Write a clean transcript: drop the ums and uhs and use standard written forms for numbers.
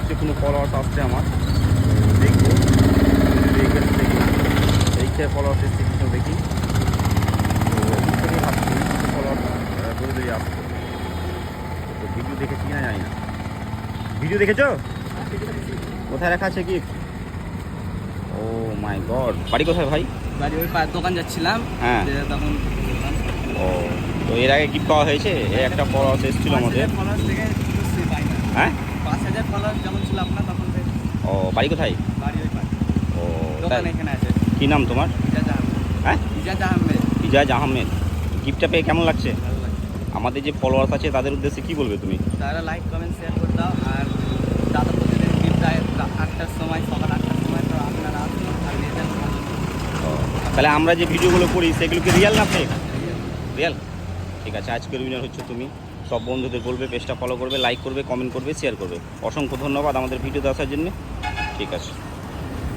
মুহূর্তে কোনো ফলোয়ার্স আসছে আমার, দেখবো এইখানে ফলোয়ার্স এসছে কিছু দেখি। তো এদিক থেকে ভাবছি ফলোয়ার্স ধরে ধরে আসছে। তো ভিডিও দেখেছি কিনা জানি না। ভিডিও দেখেছো? কোথায় রাখা আছে গিফট? ও মাই গড, বাড়ি কোথায় ভাই? বাড়ি ওই পায়ের দোকান যাচ্ছিলাম, হ্যাঁ। তখন ও, তো এর আগে গিফট পাওয়া হয়েছে? এই একটা ফলোয়ার্স এসেছিল আমাদের। ফলোয়ার্স থেকে পাই না। হ্যাঁ, 5000 ফলোয়ার্স যেমন ছিল আপনার তখন থেকে। ও বাড়ি কোথায়? বাড়ি ওই পাশে, ও দোকান তাই, এখানে আছে। কী নাম তোমার? ইজাজ আহমেদ। হ্যাঁ, ইজাজ আহমেদ। ইজাজ আহমেদ। গিফটটা পেয়ে কেমন লাগছে? ভালো লাগে। আমাদের যে ফলোয়ার্স আছে তাদের উদ্দেশ্যে কী বলবে তুমি? তারা লাইক কমেন্ট শেয়ার করে দাও। আর দাদা প্রতিদিন গিফট দেয় 8টার সময়, সকাল 8টার সময়, তো আপনারা আসুন আর নিয়ে যান। ও, তাহলে আমরা যে ভিডিওগুলো করি সেগুলো কি রিয়েল না ফেক? রিয়েল। ঠিক আছে, আজকের উইনার হচ্ছে তুমি। সব বন্ধুদের বলবে, পেজটা ফলো করবে, লাইক করবে, কমেন্ট করবে, শেয়ার করবে। অসংখ্য ধন্যবাদ আমাদের ভিডিওতে আসার জন্য। ঠিক আছে।